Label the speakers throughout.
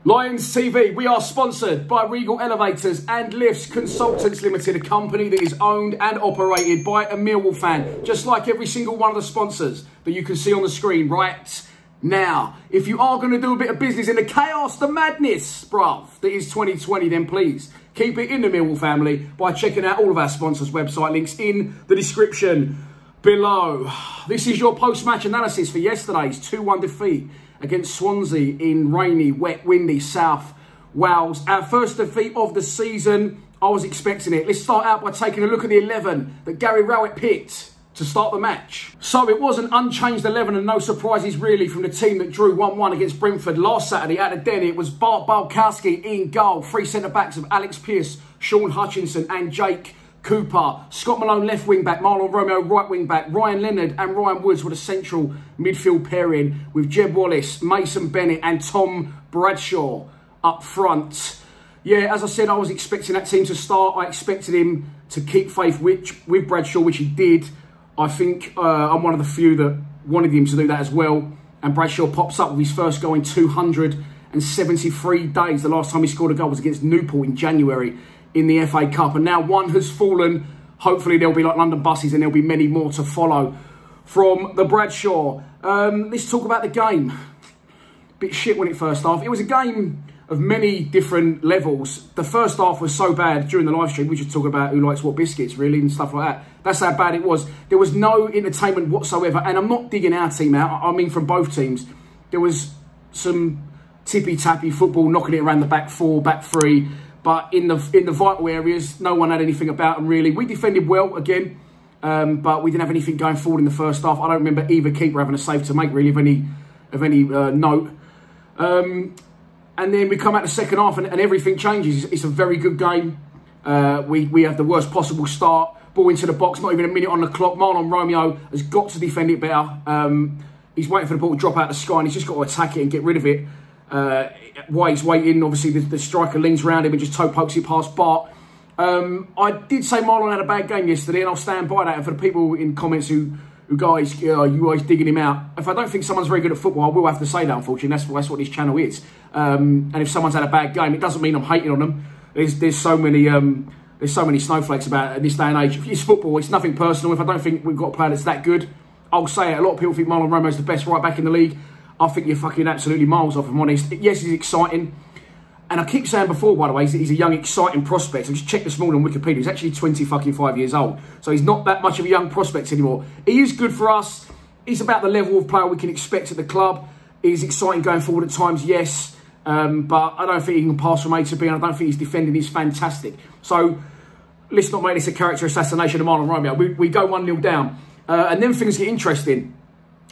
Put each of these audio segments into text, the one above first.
Speaker 1: Lions TV, we are sponsored by Regal Elevators and Lifts Consultants Limited, a company that is owned and operated by a Millwall fan, just like every single one of the sponsors that you can see on the screen right now. If you are going to do a bit of business in the chaos, the madness, bruv, that is 2020, then please keep it in the Millwall family by checking out all of our sponsors' website links in the description below. This is your post-match analysis for yesterday's 2-1 defeat against Swansea in rainy, wet, windy South Wales. Our first defeat of the season. I was expecting it. Let's start out by taking a look at the 11 that Gary Rowett picked to start the match. So it was an unchanged 11 and no surprises really from the team that drew 1-1 against Brentford last Saturday at the Den. It was Bart Bulkowski in goal. Three centre-backs of Alex Pearce, Sean Hutchinson and Jake Cooper. Scott Malone left wing back, Marlon Romeo right wing back, Ryan Leonard and Ryan Woods were the central midfield pairing with Jeb Wallace, Mason Bennett and Tom Bradshaw up front. Yeah, as I said, I was expecting that team to start. I expected him to keep faith with Bradshaw, which he did. I think I'm one of the few that wanted him to do that as well. And Bradshaw pops up with his first goal in 273 days. The last time he scored a goal was against Newport in January in the FA Cup, and now one has fallen. Hopefully there'll be like London buses and there'll be many more to follow from the Bradshaw. Let's talk about the game. Bit shit when it first half. It was a game of many different levels. The first half was so bad during the live stream. We just talk about who likes what biscuits really and stuff like that. That's how bad it was. There was no entertainment whatsoever, and I'm not digging our team out. I mean from both teams. There was some tippy-tappy football, knocking it around the back four, back three. But in the vital areas, no one had anything about them really. We defended well again, but we didn't have anything going forward in the first half. I don't remember either keeper having a save to make really of any note. And then we come out the second half and everything changes. It's a very good game. We have the worst possible start. Ball into the box, not even a minute on the clock. Marlon Romeo has got to defend it better. He's waiting for the ball to drop out the sky and he's just got to attack it and get rid of it. While he's waiting, obviously the striker leans around him and just toe pokes it past Bart. I did say Marlon had a bad game yesterday and I'll stand by that. And for the people in comments who guys, you always digging him out, if I don't think someone's very good at football, I will have to say that, unfortunately. That's what this channel is. And if someone's had a bad game, it doesn't mean I'm hating on them. There's so many snowflakes about it in this day and age. It's football, it's nothing personal. If I don't think we've got a player that's that good, I'll say it. A lot of people think Marlon Romeo's the best right back in the league. I think you're fucking absolutely miles off, if I'm honest. Yes, he's exciting. And I keep saying before, by the way, he's a young, exciting prospect. I just checked this morning on Wikipedia. He's actually 25 years old. So he's not that much of a young prospect anymore. He is good for us. He's about the level of player we can expect at the club. He's exciting going forward at times, yes. But I don't think he can pass from A to B, and I don't think his defending is fantastic. So let's not make this a character assassination of Marlon Romeo. We go 1-0 down. And then things get interesting.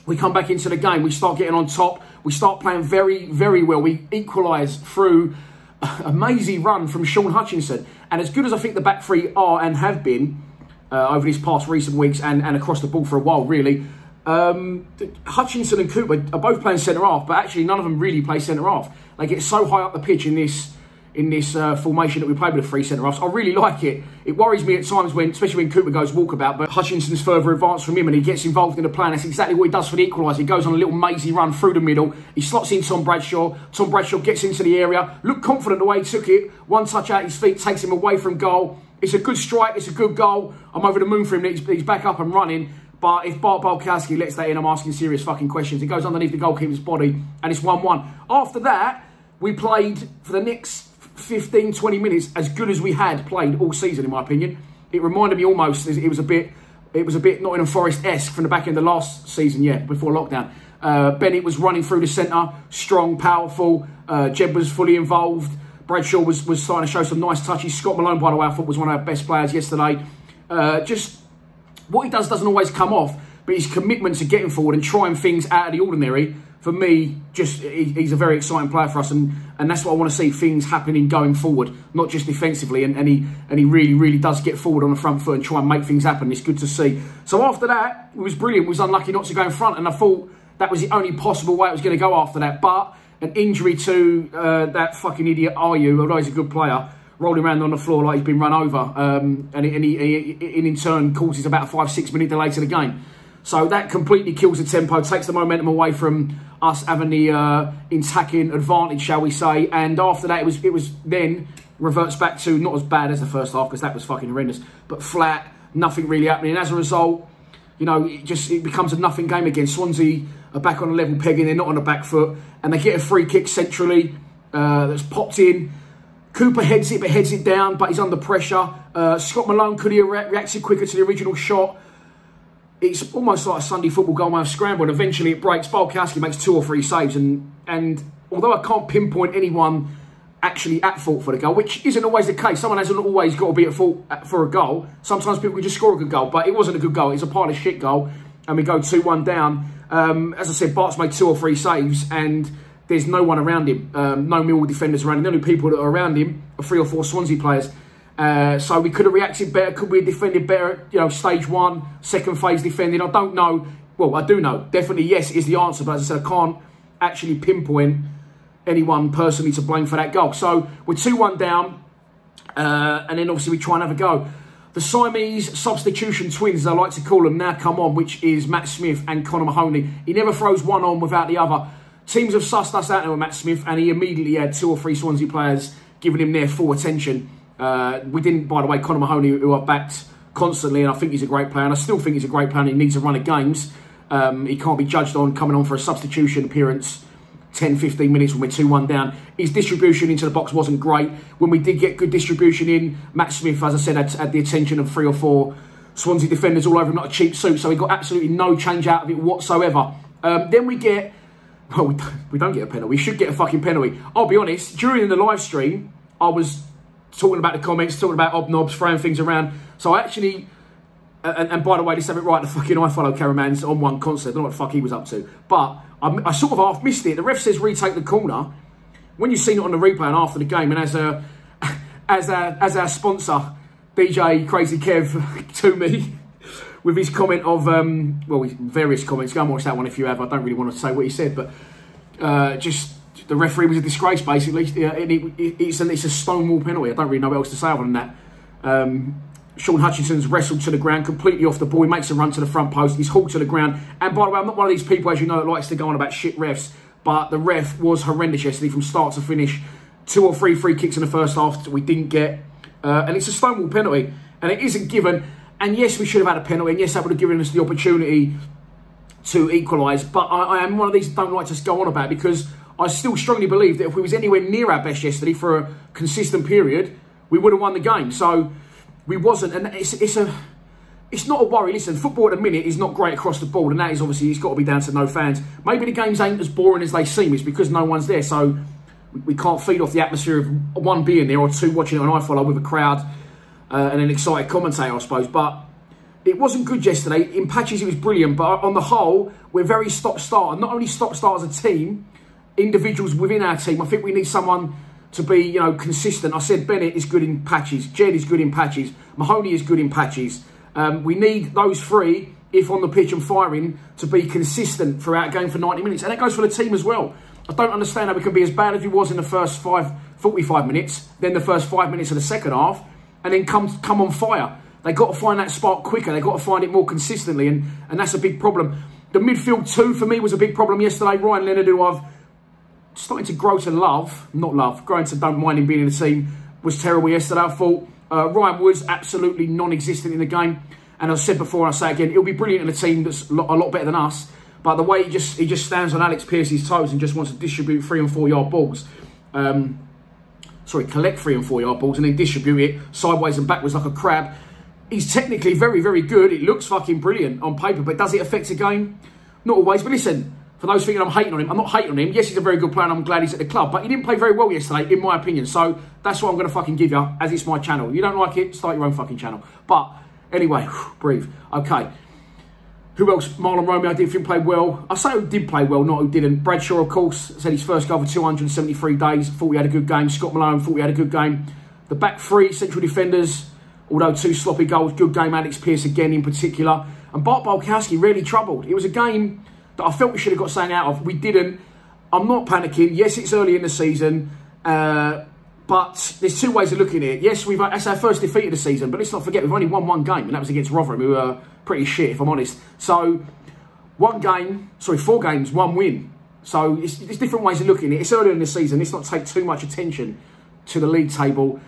Speaker 1: We come back into the game. We start getting on top. We start playing very, very well. We equalise through a mazy run from Sean Hutchinson. And as good as I think the back three are and have been over these past recent weeks and across the ball for a while, really, Hutchinson and Cooper are both playing centre-half, but actually none of them really play centre-half. They get so high up the pitch in this formation that we play with the three centre-halves. I really like it. It worries me at times when, especially when Cooper goes walkabout, but Hutchinson's further advanced from him and he gets involved in the play. And that's exactly what he does for the equaliser. He goes on a little mazy run through the middle. He slots in Tom Bradshaw. Tom Bradshaw gets into the area. Looked confident the way he took it. One touch out his feet takes him away from goal. It's a good strike. It's a good goal. I'm over the moon for him. He's back up and running. But if Bart Bulkowski lets that in, I'm asking serious fucking questions. It goes underneath the goalkeeper's body and it's 1-1. After that, we played for the next 15, 20 minutes as good as we had played all season, in my opinion. It reminded me almost, it was a bit Nottingham Forest-esque from the back end of last season, yeah, before lockdown. Bennett was running through the centre, strong, powerful. Jeb was fully involved. Bradshaw was starting to show some nice touches. Scott Malone, by the way, I thought was one of our best players yesterday. Just what he does doesn't always come off, but his commitment to getting forward and trying things out of the ordinary, for me, he's a very exciting player for us, and that's what I want to see, things happening going forward, not just defensively, and he really, really does get forward on the front foot and try and make things happen. It's good to see. So after that, it was brilliant. We was unlucky not to go in front, and I thought that was the only possible way it was going to go after that, but an injury to that fucking idiot although he's a good player, rolling around on the floor like he's been run over, and in turn causes about a 5-6 minute delay to the game. So that completely kills the tempo, takes the momentum away from us having the attacking advantage, shall we say. And after that, it was then reverts back to not as bad as the first half, because that was fucking horrendous, but flat, nothing really happening. And as a result, you know, it becomes a nothing game again. Swansea are back on a level pegging, they're not on the back foot, and they get a free kick centrally that's popped in. Cooper heads it, but heads it down, but he's under pressure. Scott Malone could have reacted quicker to the original shot. It's almost like a Sunday football goal may have scrambled. Eventually it breaks. Barkowski makes 2 or 3 saves. And although I can't pinpoint anyone actually at fault for the goal, which isn't always the case. Someone hasn't always got to be at fault for a goal. Sometimes people can just score a good goal. But it wasn't a good goal. It's a pile of shit goal. And we go 2-1 down. As I said, Bart's made 2 or 3 saves. And there's no one around him. No Millwall defenders around him. The only people that are around him are 3 or 4 Swansea players. So we could have reacted better. Could we have defended better? You know, stage 1, second phase defending. I don't know. Well, I do know. Definitely yes is the answer. But as I said, I can't actually pinpoint anyone personally to blame for that goal. So we're 2-1 down. And then obviously we try and have a go. The Siamese substitution twins, as I like to call them, now come on, which is Matt Smith and Conor Mahoney. He never throws one on without the other. Teams have sussed us out now with Matt Smith, and he immediately had 2 or 3 Swansea players giving him their full attention. We didn't, by the way, Conor Mahoney, who I've backed constantly, and I think he's a great player, and I still think he's a great player, and he needs a run of games. He can't be judged on coming on for a substitution appearance 10-15 minutes when we're 2-1 down. His distribution into the box wasn't great. When we did get good distribution in, Matt Smith, as I said, had the attention of 3 or 4 Swansea defenders all over him, not a cheap suit, so he got absolutely no change out of it whatsoever. Then we get... Well, we don't get a penalty. We should get a fucking penalty. I'll be honest, during the live stream, I was talking about the comments, talking about obnobs, throwing things around. So I actually, and by the way, let's have it right, the fucking I follow Caraman's on one concert. I don't know what the fuck he was up to. But I sort of half missed it. The ref says retake the corner. When you've seen it on the replay and after the game, and as our sponsor, DJ Crazy Kev, to me, with his comment of, well, various comments. Go and watch that one if you have. I don't really want to say what he said, but just the referee was a disgrace, basically. It's a stonewall penalty. I don't really know what else to say other than that. Sean Hutchinson's wrestled to the ground, completely off the ball. He makes a run to the front post. He's hauled to the ground. And by the way, I'm not one of these people, as you know, that likes to go on about shit refs, but the ref was horrendous yesterday from start to finish. 2 or 3 free kicks in the first half that we didn't get. And it's a stonewall penalty. And it isn't given. And yes, we should have had a penalty, and yes, that would have given us the opportunity to equalise. But I am one of these that don't like to go on about it, because I still strongly believe that if we was anywhere near our best yesterday for a consistent period, we would have won the game. So we wasn't, and it's not a worry. Listen, football at the minute is not great across the board, and that is obviously, it's got to be down to no fans. Maybe the games ain't as boring as they seem. It's because no one's there, so we can't feed off the atmosphere of 1 being there or 2 watching it on iFollow with a crowd. And an excited commentator, I suppose. But it wasn't good yesterday. In patches, it was brilliant. But on the whole, we're very stop-start. And not only stop-start as a team, individuals within our team. I think we need someone to be, you know, consistent. I said Bennett is good in patches. Jed is good in patches. Mahoney is good in patches. We need those 3, if on the pitch and firing, to be consistent throughout a game for 90 minutes. And that goes for the team as well. I don't understand how we can be as bad as we was in the first 45 minutes, then the first 5 minutes of the second half, and then come on fire. They got to find that spark quicker. They got to find it more consistently, and that's a big problem. The midfield 2 for me was a big problem yesterday. Ryan Leonard, who I've starting to grow to love, growing to don't mind him being in the team, was terrible yesterday. I thought Ryan was absolutely non-existent in the game, and as I said before, and I say again, he'll be brilliant in a team that's a lot better than us. But the way he just stands on Alex Pearce's toes and just wants to distribute 3 and 4 yard balls. Collect 3 and 4 yard balls and then distribute it sideways and backwards like a crab. He's technically very, very good. It looks fucking brilliant on paper, but does it affect the game? Not always. But listen, for those thinking I'm hating on him, I'm not hating on him. Yes, he's a very good player and I'm glad he's at the club, but he didn't play very well yesterday, in my opinion. So that's what I'm going to fucking give you, as it's my channel. You don't like it, start your own fucking channel. But anyway, breathe. Okay. Who else? Marlon Romeo, I didn't think played well. I say who did play well, not who didn't. Bradshaw, of course, said his first goal for 273 days. Thought he had a good game. Scott Malone thought he had a good game. The back 3 central defenders, although 2 sloppy goals, good game. Alex Pearce again in particular. And Bart Barkowski really troubled. It was a game that I felt we should have got something out of. We didn't. I'm not panicking. Yes, it's early in the season. But there's 2 ways of looking at it. Yes, that's our first defeat of the season, but let's not forget we've only won 1 game, and that was against Rotherham, who are pretty shit, if I'm honest. So 4 games, 1 win. So it's different ways of looking at it. It's early in the season. Let's not take too much attention to the league table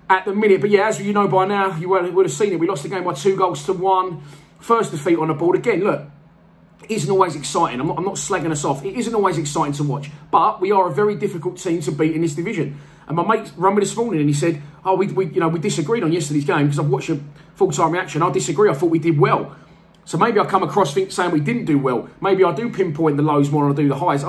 Speaker 1: at the minute. But yeah, as you know by now, you would have seen it. We lost the game by 2 goals to 1. First defeat on the board. Again, look, it isn't always exciting. I'm not slagging us off. It isn't always exciting to watch. But we are a very difficult team to beat in this division. And my mate rang me this morning and he said, oh, we disagreed on yesterday's game because I've watched a full-time reaction. I disagree. I thought we did well. So maybe I come across saying we didn't do well. Maybe I do pinpoint the lows more than I do the highs.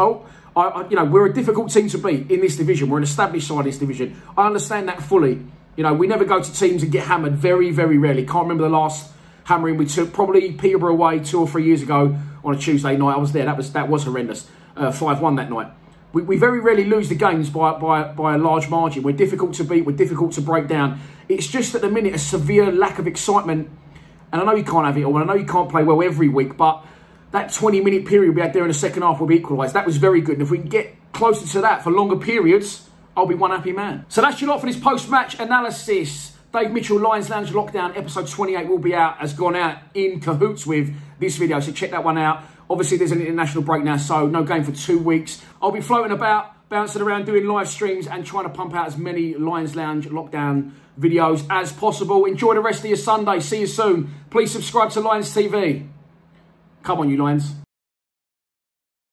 Speaker 1: We're a difficult team to beat in this division. We're an established side in this division. I understand that fully. We never go to teams and get hammered. Very, very rarely. Can't remember the last hammering we took. Probably Peterborough away 2 or 3 years ago on a Tuesday night. I was there. That was horrendous. 5-1 that night. We very rarely lose the games by a large margin. We're difficult to beat. We're difficult to break down. It's just at the minute a severe lack of excitement. And I know you can't have it all, and I know you can't play well every week, but that 20-minute period we had there in the second half will be equalised. That was very good. And if we can get closer to that for longer periods, I'll be one happy man. So that's your lot for this post-match analysis. Dave Mitchell, Lions Lounge Lockdown, episode 28 will be out, has gone out in cahoots with this video, so check that one out. Obviously, there's an international break now, so no game for 2 weeks. I'll be floating about, bouncing around, doing live streams and trying to pump out as many Lions Lounge Lockdown videos as possible. Enjoy the rest of your Sunday. See you soon. Please subscribe to Lions TV. Come on, you Lions.